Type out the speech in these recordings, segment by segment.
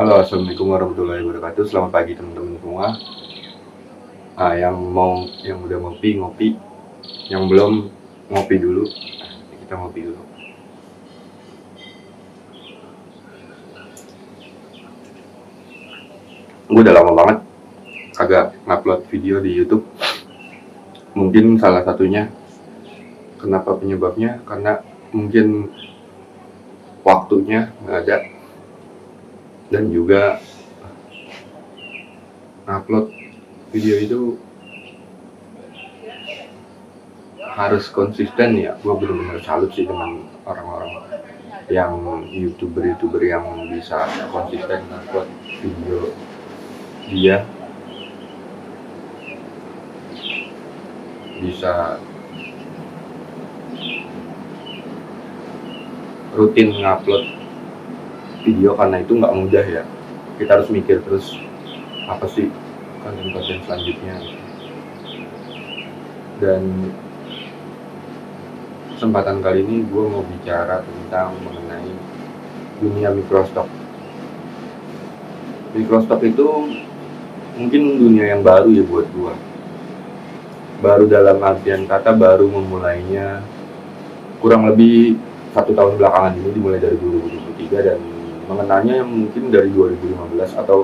Halo, assalamualaikum warahmatullahi wabarakatuh. Selamat pagi teman-teman semua. Yang udah ngopi ngopi, yang belum ngopi dulu. Kita ngopi dulu. Gue udah lama banget kagak ngupload video di YouTube. Mungkin salah satunya kenapa penyebabnya karena mungkin waktunya nggak ada dan juga ngupload video itu harus konsisten ya. Gue bener-bener salut sih dengan orang-orang yang youtuber yang bisa konsisten ngupload video dia, bisa rutin ngupload video, karena itu nggak mudah ya. Kita harus mikir terus apa sih konten-konten selanjutnya. Dan kesempatan kali ini gue mau bicara tentang mengenai dunia microstock. Microstock itu mungkin dunia yang baru ya buat gue. Baru dalam artian kata baru memulainya kurang lebih 1 tahun belakangan ini, dimulai dari 2023 dan mengenalnya mungkin dari 2015 atau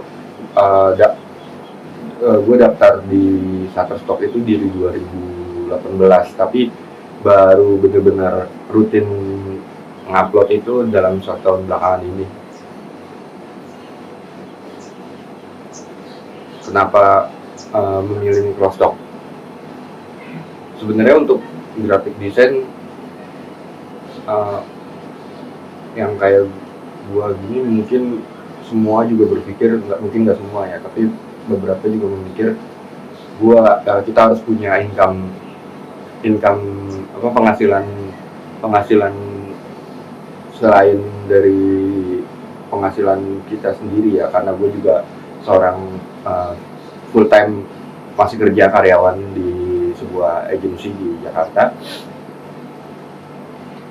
gue daftar di Shutterstock itu di 2018, tapi baru benar-benar rutin ngupload itu dalam 1 tahun belakangan ini. Kenapa memilih microstock? Sebenarnya untuk graphic design yang kayak gua gini mungkin semua juga berpikir, nggak semua ya, tapi beberapa juga memikir kita harus punya income penghasilan selain dari penghasilan kita sendiri ya, karena gue juga seorang full time masih kerja karyawan di sebuah agensi di Jakarta.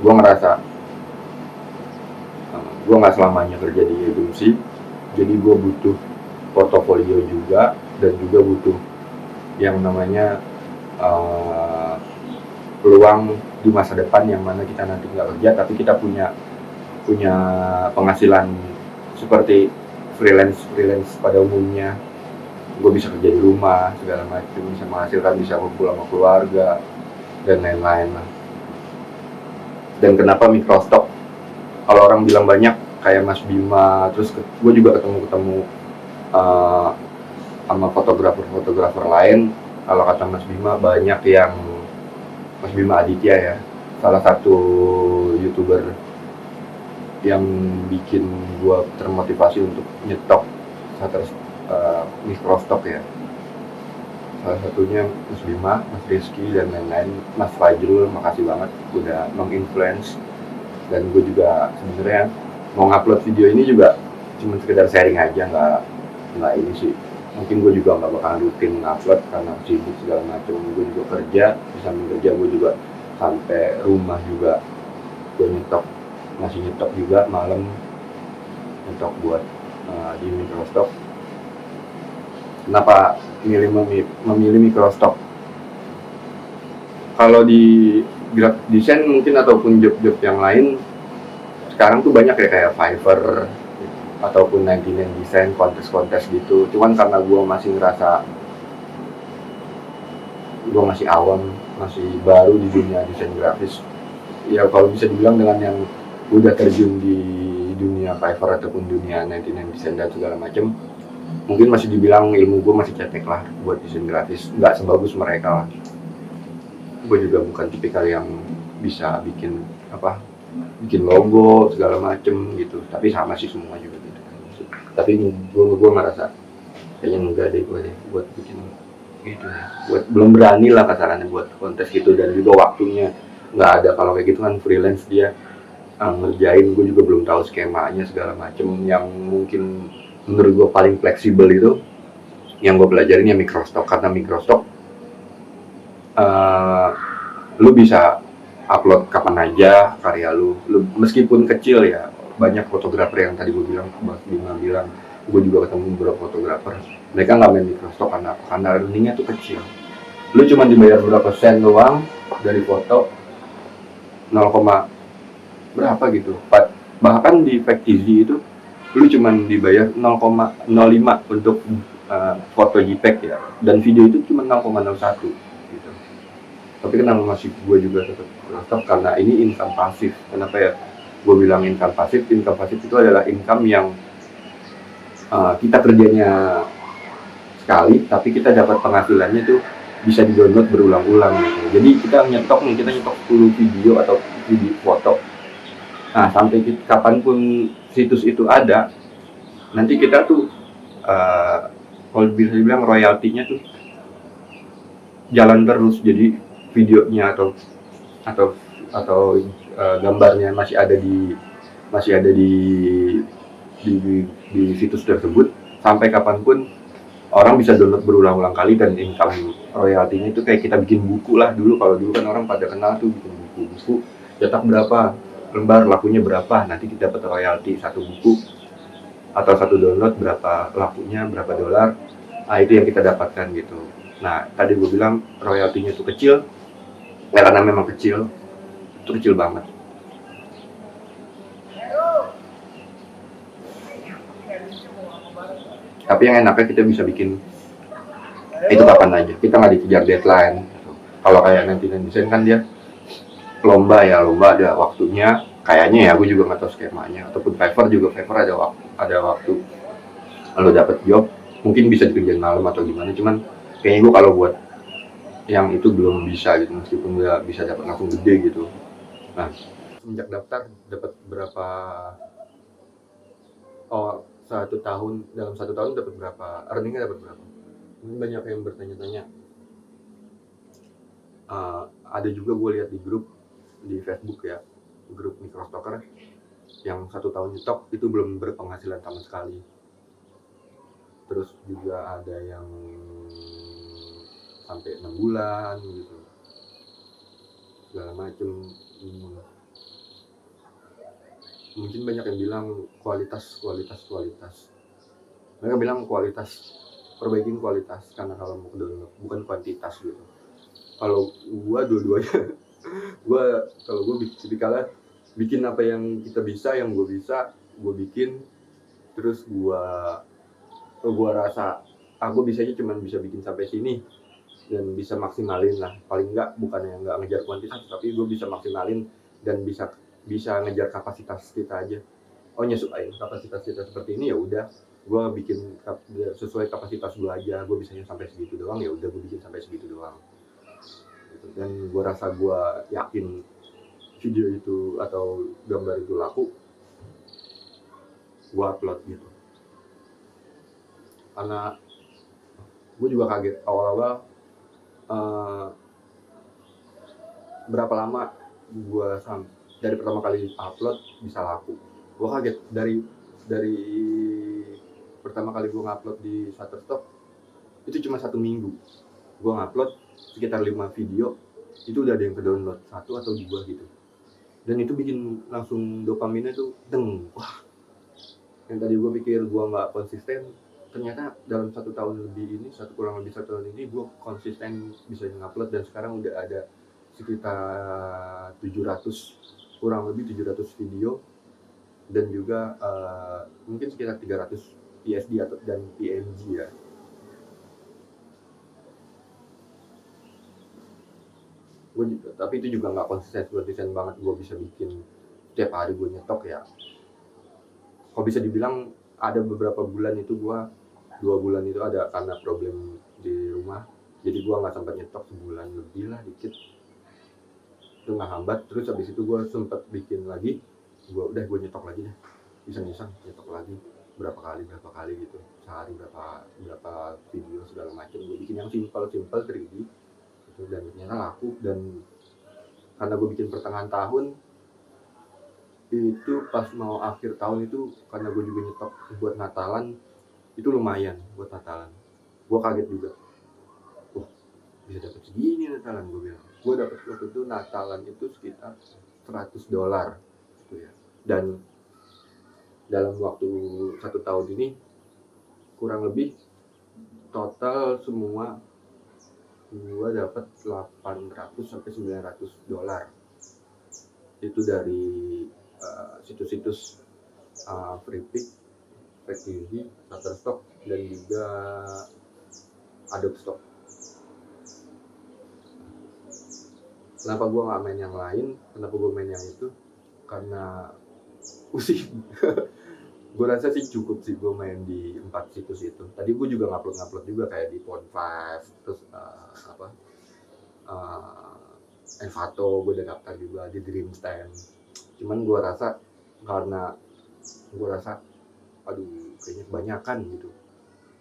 Gue ngerasa gue nggak selamanya kerja di agensi, jadi gue butuh portofolio juga, dan juga butuh yang namanya peluang di masa depan, yang mana kita nanti nggak kerja tapi kita punya penghasilan seperti freelance pada umumnya. Gue bisa kerja di rumah segala macam, bisa menghasilkan, bisa kumpul sama keluarga dan lain-lain lah. Dan kenapa microstock? Kalau orang bilang banyak kayak Mas Bima, terus gue juga ketemu sama fotografer lain. Kalau kata Mas Bima, banyak yang Mas Bima Aditya ya, salah satu youtuber yang bikin gue termotivasi untuk nyetok microstock ya. Salah satunya Mas Bima, Mas Rizky dan lain-lain, Mas Fajrul, makasih banget udah menginfluence. Dan gue juga sebenarnya mau ngupload video ini juga cuma sekedar sharing aja, nggak ini sih. Mungkin gue juga nggak bakalan rutin ngupload karena sibuk segala macam. Gue juga kerja, di samping kerja gue juga sampai rumah juga gue masih nyetok juga malam, nyetok buat di microstock. Kenapa memilih microstock? Kalau di graphic design mungkin ataupun job-job yang lain sekarang tuh banyak ya, kayak Fiverr ataupun 99 design, kontes gitu. Cuman karena gue masih ngerasa gue masih awam, masih baru di dunia desain grafis ya, kalau bisa dibilang dengan yang udah terjun di dunia Fiverr ataupun dunia 99 design dan segala macam, mungkin masih dibilang ilmu gue masih cetek lah buat desain grafis, nggak sebagus mereka lah. Gue juga bukan tipikal yang bisa bikin logo segala macem gitu, tapi sama sih semua juga gitu. Tapi gue ngerasa kayaknya enggak deh gue buat bikin gitu ya, belum berani lah kasarannya buat kontes gitu, dan juga waktunya nggak ada. Kalau kayak gitu kan freelance dia ngerjain, gue juga belum tahu skemanya segala macem. Yang mungkin menurut gue paling fleksibel itu yang gue pelajarin ya microstock, karena microstock lu bisa upload kapan aja karya lu meskipun kecil ya. Banyak fotografer yang tadi gue bilang, Mas Bima bilang, gue juga ketemu beberapa fotografer, mereka nggak main mikrostock karena earningnya tuh kecil. Lu cuma dibayar berapa sen doang dari foto, 0, berapa gitu. Bahkan di Factizi itu lu cuma dibayar 0,05 untuk foto JPEG ya, dan video itu cuma 0,01 gitu. Tapi kenapa masih gue juga tetap tetap karena ini income pasif. Kenapa ya gue bilang income pasif? Income pasif itu adalah income yang kita kerjanya sekali, tapi kita dapat penghasilannya tuh bisa di-download berulang-ulang gitu. Jadi kita nyetok 10 video atau video foto. Nah, sampai kapanpun situs itu ada, nanti kita tuh kalau bisa dibilang royaltinya tuh jalan terus. Jadi videonya atau gambarnya masih ada di situs tersebut sampai kapanpun orang bisa download berulang-ulang kali, dan income royaltinya itu kayak kita bikin buku lah dulu. Kalau dulu kan orang pada kenal tuh bikin buku cetak berapa lembar, lakunya berapa, nanti kita dapat royalti satu buku atau satu download berapa lakunya, berapa dolar. Nah, itu yang kita dapatkan gitu. Nah, tadi gue bilang royaltinya itu kecil, karena memang kecil, itu kecil banget. Tapi yang enaknya kita bisa bikin itu kapan aja, kita nggak dikejar deadline gitu. Kalau kayak nanti desain kan dia lomba ada waktunya kayaknya ya, gue juga nggak tahu skemanya. Ataupun Fiverr ada waktu kalau dapat job mungkin bisa dikerjain malam atau gimana, cuman kayaknya gue kalau buat yang itu belum bisa gitu, meskipun gue bisa dapat langsung gede gitu. Nah, semenjak daftar dapat berapa, dalam satu tahun dapat berapa, earningnya dapat berapa. Mungkin banyak yang bertanya-tanya. Ada juga gue lihat di grup di Facebook ya, grup microstocker yang 1 tahun nyetok itu belum berpenghasilan sama sekali. Terus juga ada yang sampai 6 bulan gitu, segala macem. Mungkin banyak yang bilang kualitas. Mereka bilang kualitas, perbaikin kualitas, karena kalau mau download bukan kuantitas gitu. Kalau gua dua-duanya kalau gue tipikalnya bikin apa yang kita bisa, yang gue bisa gue bikin. Terus gue rasa aku bisanya cuma bisa bikin sampai sini dan bisa maksimalin lah, paling enggak bukannya nggak ngejar kuantitas, tapi gue bisa maksimalin dan bisa ngejar kapasitas kita aja. Nyesuaiin kapasitas kita seperti ini, ya udah gue bikin sesuai kapasitas gue aja. Gue bisanya sampai segitu doang, ya udah gue bikin sampai segitu doang. Dan gue rasa gue yakin video itu atau gambar itu laku, gue upload gitu. Karena gue juga kaget awal-awal berapa lama gue dari pertama kali upload bisa laku. Gue kaget dari pertama kali gue ngupload di Shutterstock itu cuma 1 minggu. Gue ngupload sekitar 5 video, itu udah ada yang ke-download 1 atau 2 gitu. Dan itu bikin langsung dopaminnya tuh wah. Yang tadi gue pikir gue nggak konsisten, ternyata dalam 1 tahun lebih ini, kurang lebih 1 tahun ini gue konsisten bisa ngupload, dan sekarang udah ada sekitar 700, kurang lebih 700 video, dan juga mungkin sekitar 300 PSD dan PNG ya. Tapi itu juga nggak konsisten banget. Gue bisa bikin tiap hari gue nyetok ya. Kalau bisa dibilang ada beberapa bulan itu gue 2 bulan itu ada karena problem di rumah, jadi gue nggak sempat nyetok sebulan lebih lah, dikit itu nggak hambat. Terus habis itu gue sempat bikin lagi, gue nyetok lagi deh, iseng-iseng nyetok lagi berapa kali gitu, sehari berapa video segala macam. Gue bikin yang simple 3D gitu, dan ternyata laku. Dan karena gue bikin pertengahan tahun itu, pas mau akhir tahun itu, karena gue juga nyetok buat Natalan, itu lumayan buat Natalan. Gue kaget juga, wah bisa dapet segini Natalan. Gue bilang gue dapet waktu itu Natalan itu sekitar $100 gitu ya. Dan dalam waktu 1 tahun ini kurang lebih total semua gua dapat 800 sampai 900 dolar. Itu dari situs-situs free pick, FreeTV, Shutterstock, dan juga Adobe Stock. Kenapa gue nggak main yang lain? Kenapa gue main yang itu? Karena pusing. Gue rasa sih cukup sih gue main di 4 situs itu. Tadi gue juga ngupload juga kayak di Pond5, terus Envato gue udah daftar juga di Dreamstamp. Cuman gue rasa karena gue rasa aduh kayaknya kebanyakan gitu.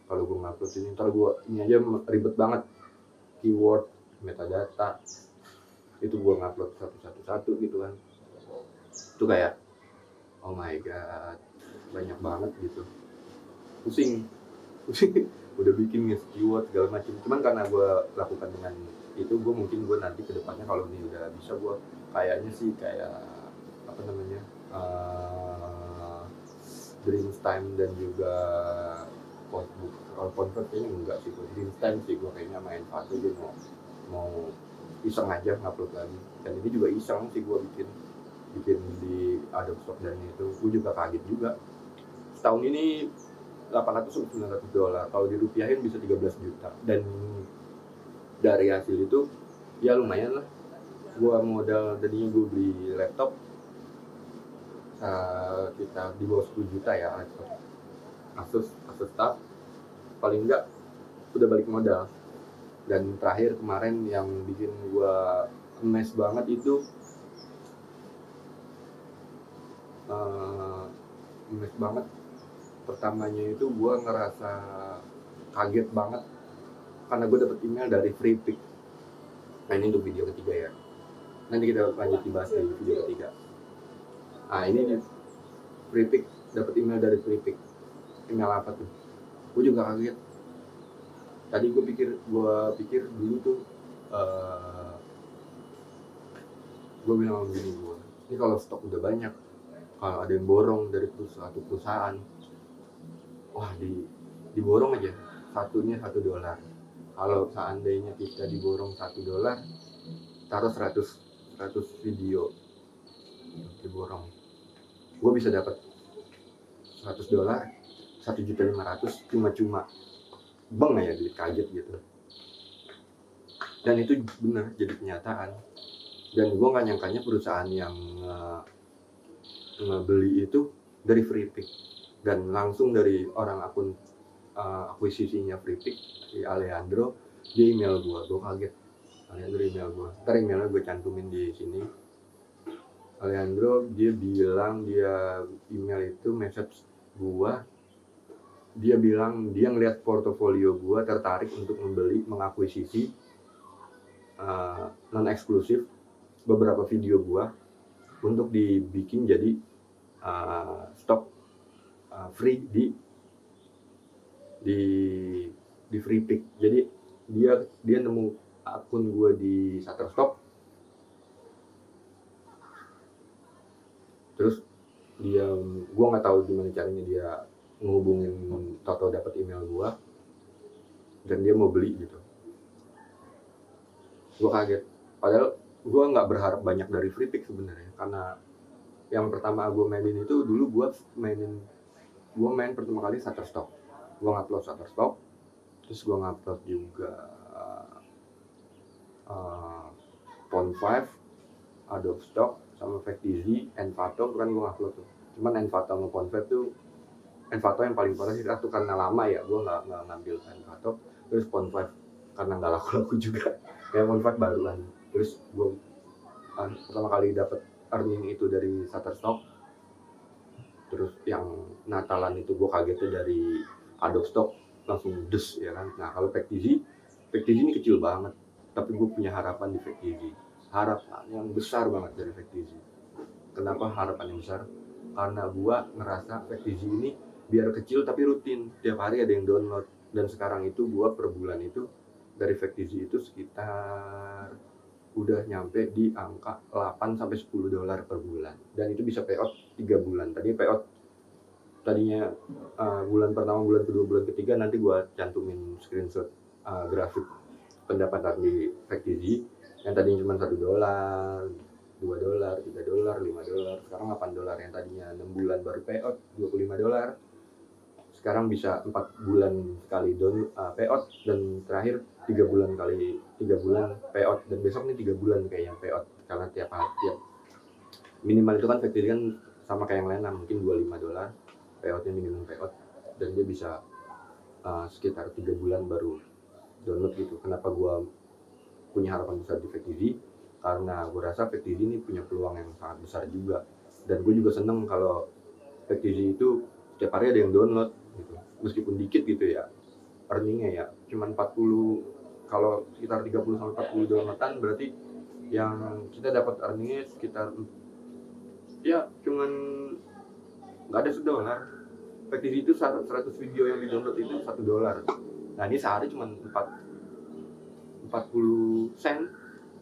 Kalau gue ngupload ini ntar gue ini aja ribet banget, keyword, metadata, itu gue ngupload satu-satu gitu kan. Itu kayak oh my god banyak banget gitu, pusing udah bikin keyword segala macam. Cuman karena gue lakukan dengan itu, gue mungkin gue nanti kedepannya kalau ini udah bisa, gue kayaknya sih kayak apa namanya Dreamtime dan juga Postbook. Kalau Convert kayaknya enggak sih, gue Dreamtime sih gue kayaknya main fase dia mau iseng aja ngupload lagi. Dan ini juga iseng sih gue bikin di Adobe Stock, dan itu gue juga kaget juga. Setahun ini 800-900 dolar, kalau dirupiahin bisa 13 juta. Dan dari hasil itu ya lumayan lah. Gue modal tadinya gue beli laptop kita di bawah 10 juta ya, Asus TUF, paling enggak udah balik modal. Dan terakhir kemarin yang bikin gue emes banget itu emes banget, pertamanya itu gue ngerasa kaget banget karena gue dapet email dari free pick. Nah ini untuk video ketiga ya, nanti kita lanjut dibahas di video ketiga. Nah ini nih, free pick, dapet email dari free pick. Email apa tuh? Gue juga kaget. Tadi gue pikir dulu tuh gue bilang begini, gue ini kalau stok udah banyak, kalau ada yang borong dari suatu perusahaan, wah diborong aja satunya $1. Kalau seandainya kita diborong $1, taruh 100 video diborong, gue bisa dapat $100, 1.500.000 cuma bang ya, duit kaget gitu. Dan itu benar jadi kenyataan. Dan gue nggak nyangkanya perusahaan yang ngebeli itu dari free pick, dan langsung dari orang akun akuisisinya free pick, si Alejandro, dia email gue kaget. Alejandro email gue, ntar emailnya gue cantumin di sini. Alejandro dia bilang, dia email itu message gue, dia bilang dia ngeliat portofolio gue, tertarik untuk mengakuisisi non eksklusif beberapa video gue untuk dibikin jadi stok free di free pick. Jadi dia nemu akun gue di Shutterstock, terus gue nggak tahu gimana caranya dia ngehubungin Toto, dapat email gue dan dia mau beli gitu. Gue kaget, padahal gue nggak berharap banyak dari free pick sebenarnya, karena yang pertama gue mainin itu dulu gue main pertama kali Shutterstock. Gue ngupload Shutterstock, terus gue ngupload juga Pond5, Adobe Stock, sama FreeTV, Envato kan gue ngupload tuh. Cuman Envato sama Pond5 tuh, Envato yang paling parah sih, itu karena lama ya gue nggak ngambil Envato. Terus Pond5 karena nggak laku juga, kayak Pond5 baruan. Terus gue pertama kali dapat earning itu dari Shutterstock. Terus yang Natalan itu gue kagetnya dari Adobe Stock, langsung des ya kan. Nah kalau FreeTV ini kecil banget, tapi gue punya harapan di FreeTV, harapan yang besar banget dari FreeTV. Kenapa harapan yang besar? Karena gue ngerasa FreeTV ini biar kecil tapi rutin, tiap hari ada yang download. Dan sekarang itu gue per bulan itu dari FreeTV itu sekitar udah nyampe di angka $8-10 per bulan, dan itu bisa payout 3 bulan. Tadi payout tadinya bulan pertama, bulan kedua, bulan ketiga nanti gue cantumin screenshot grafik pendapatan di Factizi yang tadinya cuma $1, $2, $3, $5, sekarang $8. Yang tadinya 6 bulan baru payout $25, sekarang bisa 4 bulan sekali payout, dan terakhir 3 bulan payout, dan besok nih 3 bulan kayak yang payout, karena tiap minimal itu kan Factizi kan sama kayak yang lain, mungkin $25 payoutnya, minimum payout, dan dia bisa sekitar 3 bulan baru download gitu. Kenapa gue punya harapan besar di Factizi? Karena gue rasa Factizi ini punya peluang yang sangat besar juga, dan gue juga seneng kalau Factizi itu setiap hari ada yang download gitu, meskipun dikit gitu ya earningnya ya, cuman 40, kalau sekitar 30-40 downloadan, berarti yang kita dapat earningnya sekitar ya cuman nggak ada $1. Factizi itu 100 video yang di download itu $1. Nah ini sehari cuma 40 sen,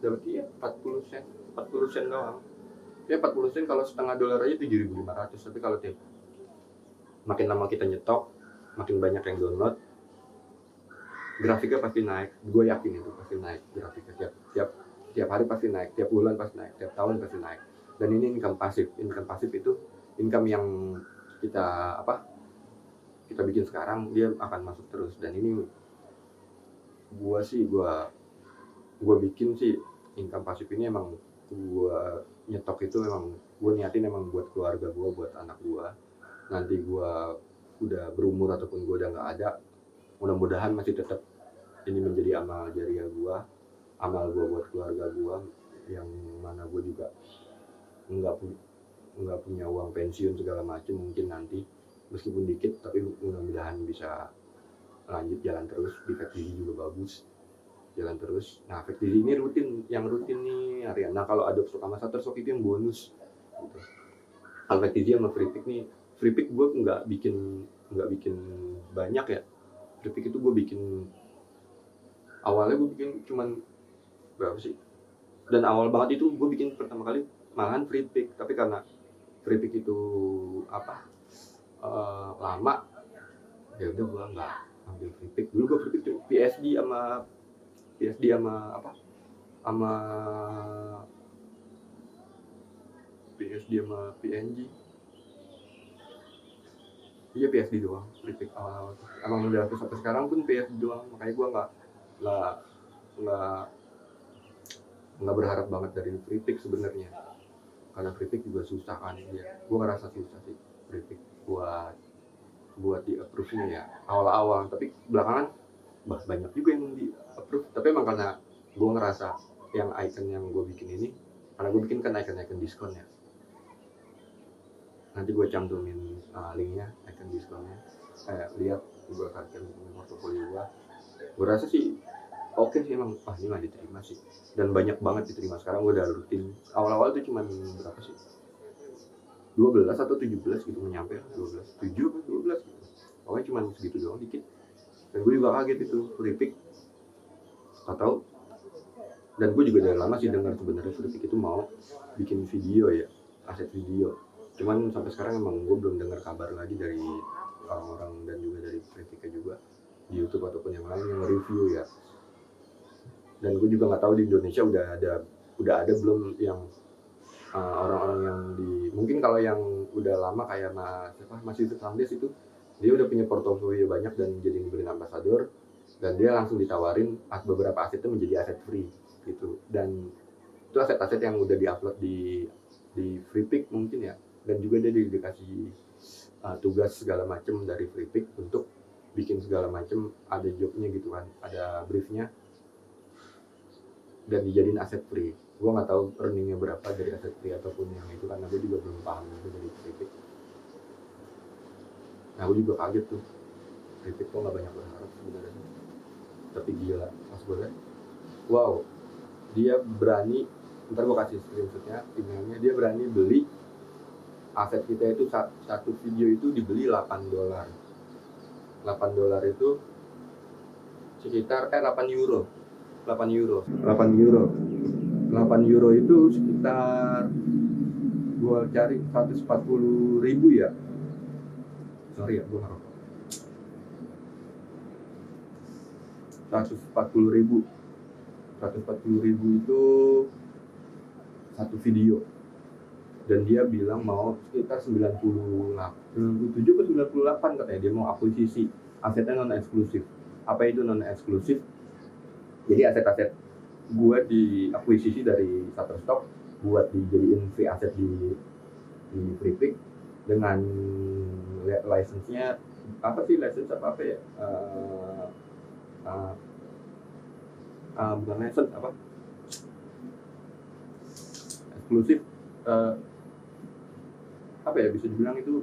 berarti ya 40 sen doang. Ya 40 sen kalau setengah dolar aja 7.500. Tapi kalau makin lama kita nyetok, makin banyak yang download, grafiknya pasti naik. Gue yakin itu pasti naik grafiknya, tiap hari pasti naik, tiap bulan pasti naik, tiap tahun pasti naik. Dan ini income pasif itu income yang kita bikin sekarang, dia akan masuk terus. Dan ini gue bikin sih income pasif ini, emang gue nyetok itu emang gue niatin emang buat keluarga gue, buat anak gue. Nanti gue udah berumur ataupun gue udah nggak ada, mudah-mudahan masih tetap ini menjadi amal jariah gue, amal gue buat keluarga gue, yang mana gue juga nggak punya uang pensiun segala macam mungkin nanti, meskipun dikit, tapi mudah-mudahan bisa lanjut jalan terus. Di Factizi juga bagus, jalan terus. Nah Factizi ini rutin nih harian. Nah kalau Adobe Stock sama Shutterstock itu yang bonus gitu. Kalau Factizi sama Free Pick gue nggak bikin banyak ya. Free Pick itu gue bikin, awalnya gue bikin cuman berapa sih, dan awal banget itu gue bikin pertama kali malahan Free Pick, tapi karena Free Pick itu lama, ya udah gue nggak ambil Free Pick. Dulu gue Free Pick tuh PSD sama PNG. Iya PSD doang, Free Pick awal-awal. Emang udah sampai sekarang pun PSD doang, makanya gue nggak berharap banget dari Free Pick sebenarnya, karena Free Pick juga susah kan dia. Gue ngerasa susah sih Free Pick buat di approve-nya ya awal-awal, tapi belakangan banyak juga yang di approve. Tapi emang karena gue ngerasa yang icon yang gue bikin ini, karena gue bikin kan icon diskon ya, nanti gue cantumin linknya, icon diskonnya. Lihat gue akan portofolio gue rasa sih oke sih emang. Ini mah diterima sih, dan banyak banget diterima. Sekarang gue udah rutin. Awal-awal tuh cuman berapa sih, 12 atau 17 gitu, menyampe 7 atau 12 gitu. Pokoknya cuman segitu doang, dikit. Dan gue juga kaget itu Free Pick, gak tau. Dan gue juga udah lama sih dengar sebenarnya Free Pick itu mau bikin video ya, aset video. Cuman sampai sekarang emang gue belum dengar kabar lagi dari orang-orang, dan juga dari Free Pick juga di YouTube ataupun yang lain yang review ya. Dan gue juga nggak tahu di Indonesia udah ada belum yang orang-orang yang mungkin kalau yang udah lama kayak masih Fernandes itu, dia udah punya portofolio banyak dan jadi brand ambassador, dan dia langsung ditawarin beberapa aset itu menjadi aset free gitu. Dan itu aset-aset yang udah diupload di Free Pick mungkin ya, dan juga dia dikasih tugas segala macam dari Free Pick untuk bikin segala macam, ada jobnya gitu kan, ada briefnya, dan dijadiin aset free. Gue nggak tahu earningnya berapa dari aset free ataupun yang itu, karena gue juga belum paham itu dari Free Pick. Nah gue juga kaget tuh, Free Pick kok nggak banyak berharap sebenarnya, tapi gila pas gue liat, wow, dia berani, ntar gue kasih screenshotnya, emailnya, dia berani beli aset kita itu, satu video itu dibeli $8. $8 itu sekitar 8 euro itu sekitar, gua cari 140.000 ya, sorry ya gue ngerokok. 140.000 itu satu video, dan dia bilang mau sekitar 97 ke 98 katanya dia mau akuisisi asetnya non eksklusif. Apa itu non eksklusif? Jadi aset-aset gue diakuisisi dari Shutterstock buat dijadiin free aset di Freepik dengan license-nya apa sih, license apa ya, bukan license, apa eksklusif, apa ya bisa dibilang itu.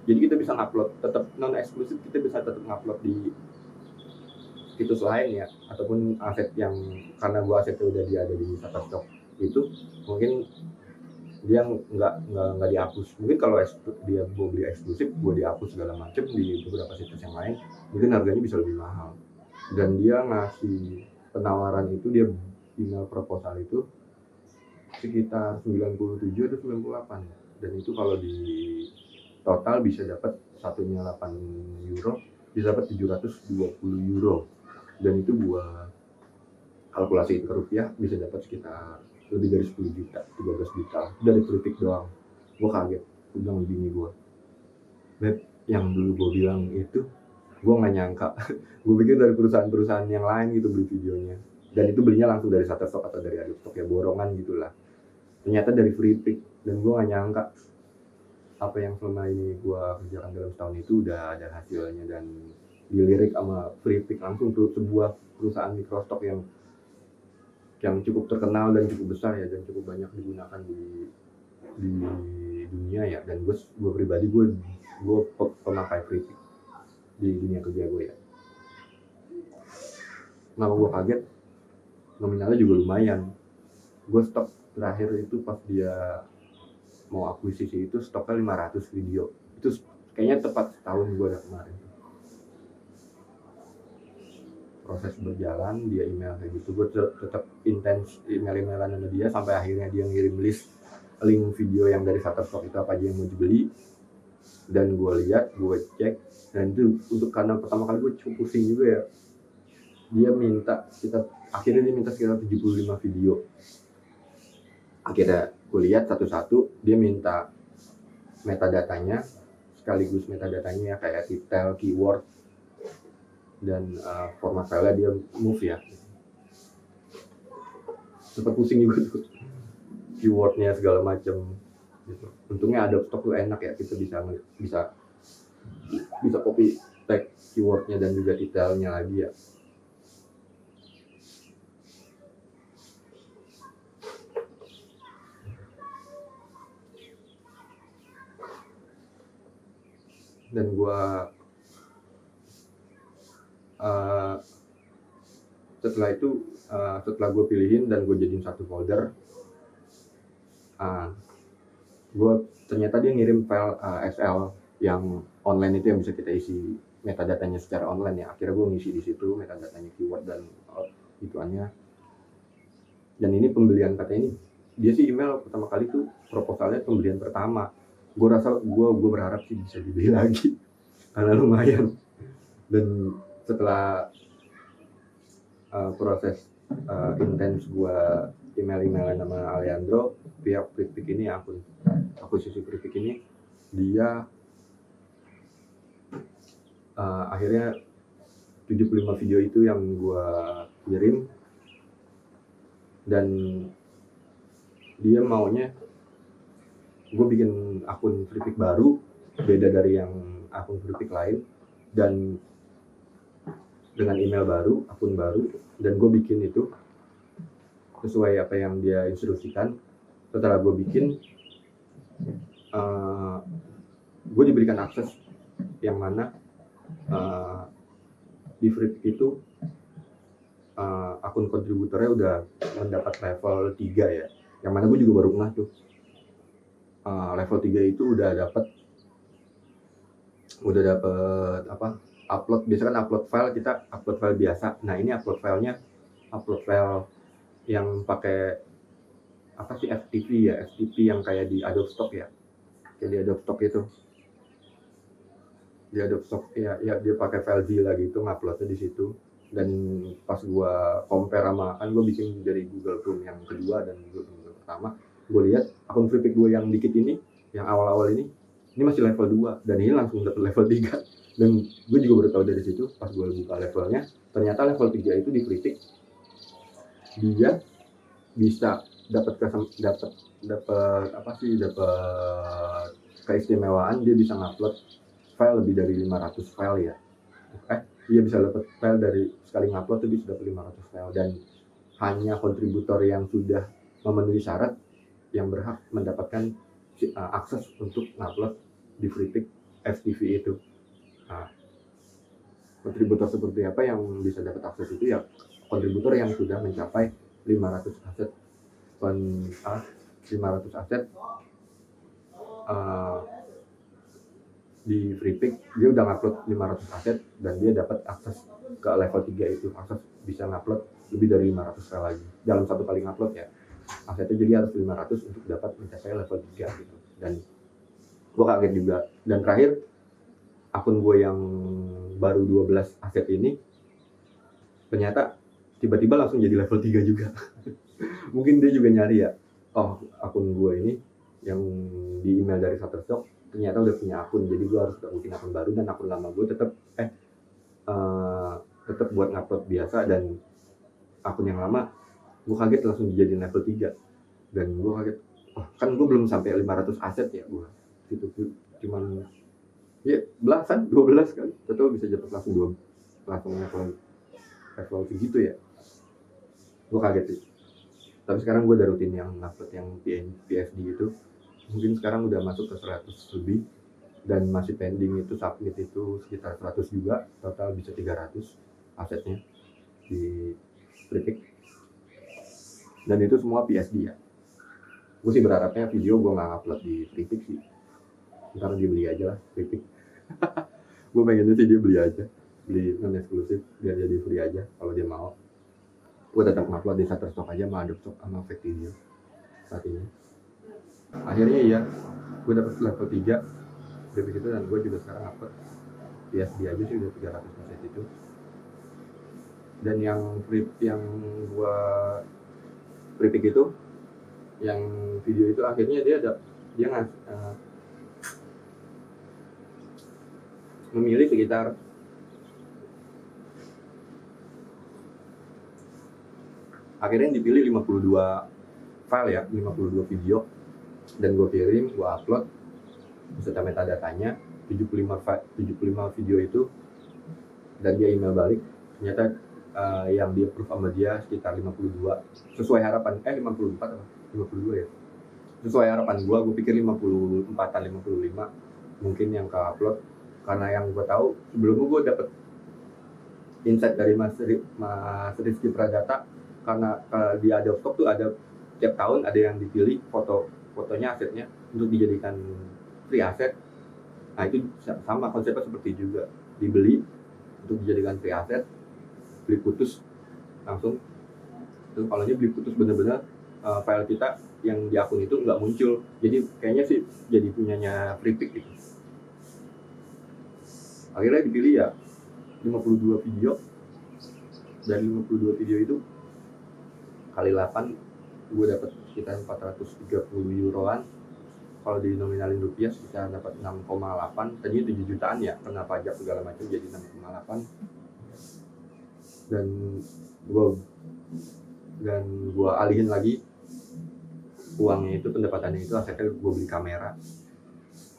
Jadi kita bisa ngupload, tetap non eksklusif, kita bisa tetap ngupload di situs lain ya, ataupun aset yang karena gua asetnya udah ada di Shutterstock itu mungkin dia nggak dihapus. Mungkin kalau dia mau beli eksklusif, gua dihapus segala macam di beberapa situs yang lain, mungkin harganya bisa lebih mahal. Dan dia ngasih penawaran itu, dia email proposal itu sekitar 97 atau 98, dan itu kalau di total bisa dapat satunya 8 euro, bisa dapat 720 euro, dan itu gua kalkulasi ke rupiah bisa dapat sekitar lebih dari 10 juta, 13 juta dari Freepik doang. Gue kaget, gue bilang bini gue, Beb, yang dulu gue bilang itu gue nggak nyangka. Gue pikir dari perusahaan-perusahaan yang lain gitu beli videonya, dan itu belinya langsung dari Shutterstock atau dari Adobe Stock ya, borongan gitulah. Ternyata dari Freepik, dan gue nggak nyangka apa yang selama ini gue kerjakan dalam setahun itu udah ada hasilnya, dan dilirik sama Freepik langsung tuh, sebuah perusahaan microstock yang cukup terkenal dan cukup besar ya, dan cukup banyak digunakan di dunia ya. Dan gue pribadi gue pemakai Freepik di dunia kerja gue ya. Kenapa gue kaget? Nominalnya juga lumayan. Gue stok terakhir itu pas dia mau akuisisi itu stoknya 500 video. Itu kayaknya tepat setahun gue udah kemarin. Proses berjalan, dia email kayak gitu, gue tetap intens email-emailan sama dia sampai akhirnya dia ngirim link video yang dari Shutterstock itu apa aja yang mau dibeli, dan gue lihat, gue cek, dan itu untuk karena pertama kali gue cukup pusing juga ya. Dia minta sekitar 75 video. Akhirnya gue lihat satu-satu, dia minta metadatanya, sekaligus metadatanya kayak title, keyword, dan format filenya dia move ya. Sempat pusing juga tuh, keywordnya segala macam gitu. Untungnya Adobe Stock tuh enak ya, kita bisa copy tag keywordnya dan juga detailnya lagi ya. Dan gua setelah gue pilihin dan gue jadiin satu folder, ternyata dia ngirim file Excel yang online itu, yang bisa kita isi metadatanya secara online ya. Akhirnya gue ngisi di situ metadatanya, keyword dan ituannya. Dan ini pembelian, katanya ini dia sih email pertama kali tuh proposalnya pembelian pertama. Gue berharap sih bisa dibeli lagi karena lumayan. Dan setelah proses intens gue email-emailan sama Alejandro, pihak Freepik ini, akuisisi Freepik ini, dia akhirnya 75 video itu yang gue kirim, dan dia maunya gue bikin akun Freepik baru, beda dari yang akun Freepik lain, dan dengan email baru, akun baru, dan gue bikin itu sesuai apa yang dia instruksikan. Setelah gue bikin, gue diberikan akses yang mana di Freepik itu akun kontributornya udah mendapat level 3 ya, yang mana gue juga baru pernah tuh. Level 3 itu udah dapat apa, upload, biasa kan upload file, kita upload file biasa. Nah ini upload file yang pakai apa sih, FTP yang kayak di Adobe Stock ya, kayak di Adobe Stock itu. dia ada stok ya dia pakai file Zilla gitu nguploadnya di situ. Dan pas gua compare sama kan gua bikin dari Google Chrome yang kedua dan Google Chrome yang pertama, gua lihat akun Freepik gua yang dikit ini, yang awal-awal ini masih level 2 dan ini langsung dapat level 3. Dan gue juga baru tahu dari situ pas gue buka levelnya, ternyata level 3 itu di Freepik dia bisa dapat keistimewaan, dia bisa ngupload file lebih dari 500 file ya. Dia bisa dapat file dari sekali ngupload tuh bisa dapat 500 file, dan hanya kontributor yang sudah memenuhi syarat yang berhak mendapatkan akses untuk ngupload di Freepik FTV itu. Nah, kontributor seperti apa yang bisa dapat akses itu ya kontributor yang sudah mencapai 500 aset 500 aset di Freepik. Dia udah ngupload 500 aset dan dia dapat akses ke level 3 itu, akses bisa ngupload lebih dari 500 file lagi dalam satu kali ngupload ya. Asetnya jadi harus 500 untuk dapat mencapai level 3 gitu. Dan gue kaget juga. Dan terakhir akun gue yang baru 12 aset ini ternyata tiba-tiba langsung jadi level 3 juga. Mungkin dia juga nyari ya, oh akun gue ini yang di email dari Shutterstock ternyata udah punya akun, jadi gue harus bikin akun baru, dan akun lama gue tetap buat ngupload biasa, dan akun yang lama gue kaget langsung dijadiin level 3. Dan gue kaget, oh kan gue belum sampai 500 aset ya, gue itu cuman ya belasan 12 kan, tetap bisa dapat langsung level segitu ya. Gue kaget sih. Tapi sekarang gue udah rutin yang ngupload yang PSD itu, mungkin sekarang udah masuk ke 100 lebih, dan masih pending itu submit itu sekitar 100 juga, total bisa 300 asetnya di Freepik. Dan itu semua PSD ya. Gue sih berharapnya video gue nggak upload di Freepik sih, ntar dia beli aja lah Freepik. Gue pengennya sih dia beli non eksklusif biar jadi free aja kalau dia mau. Gue tetap ngupload di Shutterstock aja sama Adobe Stock sama Fake Video saat ini. Akhirnya iya, gue dapet level 3 dari situ, dan gue juga sekarang upload PSD aja sih udah 300% itu. Dan yang gue Freepik itu, yang video itu akhirnya dia memilih sekitar akhirnya dipilih 52 file ya, 52 video, dan gue kirim, gue upload beserta metadatanya 75 video itu, dan dia email balik ternyata yang dia approve sama dia sekitar 52 sesuai harapan 54 atau 52 ya, sesuai harapan gue pikir 54an 55 mungkin yang ke upload. Karena yang gue tahu sebelumnya gue dapet insight dari Mas Rizky Pradata, karena di Adobe Stock tuh ada tiap tahun ada yang dipilih fotonya asetnya untuk dijadikan free asset. Nah itu sama konsepnya seperti juga, dibeli untuk dijadikan free asset, beli putus langsung. Terus kalau beli putus bener-bener file kita yang di akun itu nggak muncul, jadi kayaknya sih jadi punyanya Freepik gitu. Akhirnya dipilih ya 52 video, dari 52 video itu kali 8 gue dapat sekitar 430 euroan. Kalau di nominalin rupiah kita dapat 6,8, tadinya 7 jutaan ya, kena pajak segala macam jadi 6,8. Dan gue alihin lagi uangnya itu, pendapatannya itu akhirnya gue beli kamera,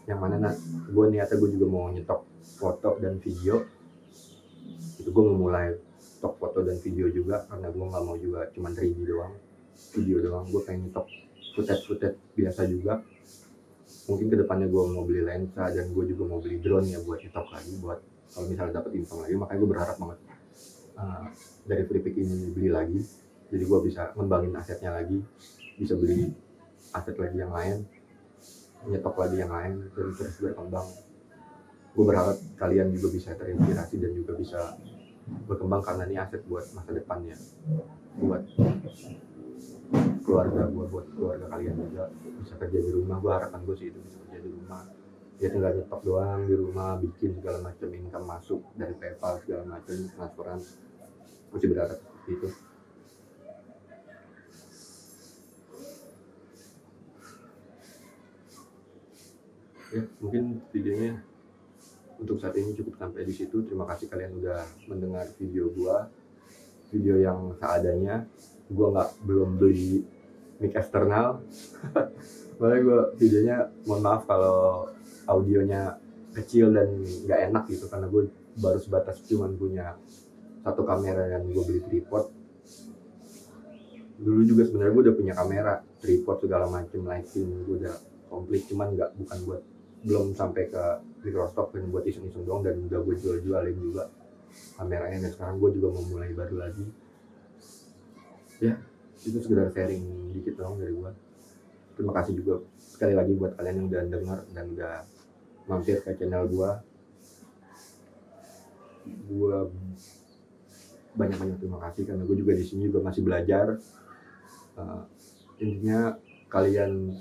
yang mana gue niatnya gue juga mau nyetok foto dan video. Itu gue memulai stok foto dan video juga, karena gue nggak mau juga cuma 3D doang, video doang. Gue pengen nyetok footage biasa juga. Mungkin kedepannya gue mau beli lensa, dan gue juga mau beli drone ya buat nyetok lagi, buat kalau misalnya dapat income lagi. Makanya gue berharap banget dari Freepik ini beli lagi, jadi gue bisa ngembangin asetnya lagi, bisa beli aset lagi yang lain, nyetok lagi yang lain, dan terus berkembang. Gue berharap kalian juga bisa terinspirasi dan juga bisa berkembang, karena ini aset buat masa depannya, buat keluarga gue, buat keluarga kalian juga bisa kerja di rumah. Gue harapan gue sih itu bisa kerja di rumah, Ya tinggal nyetok doang di rumah, bikin segala macam, income masuk dari PayPal segala macam, transferan, masih berharap seperti itu. Ya mungkin videonya untuk saat ini cukup sampai di situ. Terima kasih kalian udah mendengar video yang seadanya. Gue belum beli mic eksternal. Makanya gue videonya mohon maaf kalau audionya kecil dan nggak enak gitu, karena gue baru sebatas cuman punya satu kamera dan gue beli tripod. Dulu juga sebenarnya gue udah punya kamera, tripod segala macem, lighting gue udah komplit, cuman belum sampai ke microstop dan buat iseng-iseng doang, dan udah gue jualin juga kameranya, dan sekarang gue juga mau mulai baru lagi. Ya itu sekedar sharing dikit doang dari gue. Terima kasih juga sekali lagi buat kalian yang udah denger dan udah mampir ke channel gue banyak terima kasih, karena gue juga di sini juga masih belajar. Intinya kalian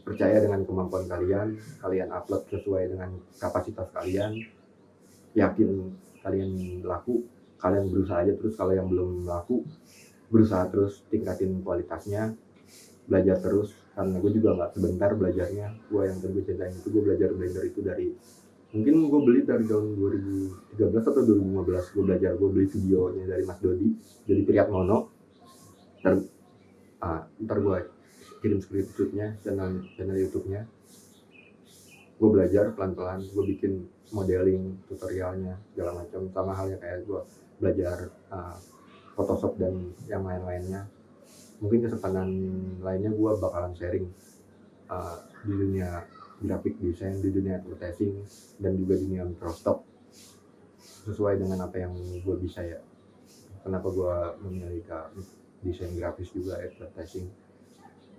percaya dengan kemampuan kalian upload sesuai dengan kapasitas kalian, yakin kalian laku, kalian berusaha aja terus. Kalau yang belum laku, berusaha terus, tingkatin kualitasnya, belajar terus, karena gue juga nggak sebentar belajarnya. Gue yang tadi gue ceritain itu, gue belajar Blender itu dari, mungkin gue beli dari tahun 2013 atau 2015. Gue beli videonya dari Mas Dodi, jadi Priatmono. Ntar gue kirim screenshotnya, channel YouTube-nya. Gue belajar pelan-pelan, gue bikin modeling, tutorialnya segala macam, sama halnya kayak gue belajar Photoshop dan yang lain-lainnya. Mungkin kesempatan lainnya gue bakalan sharing di dunia graphic design, di dunia advertising, dan juga di dunia microstock, sesuai dengan apa yang gue bisa ya. Kenapa gue memilih ke desain grafis juga, advertising,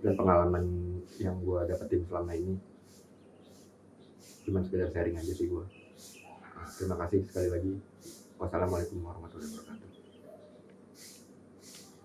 dan pengalaman yang gue dapetin selama ini cuma sekedar sharing aja sih gue. Terima kasih sekali lagi. Wassalamualaikum warahmatullahi wabarakatuh.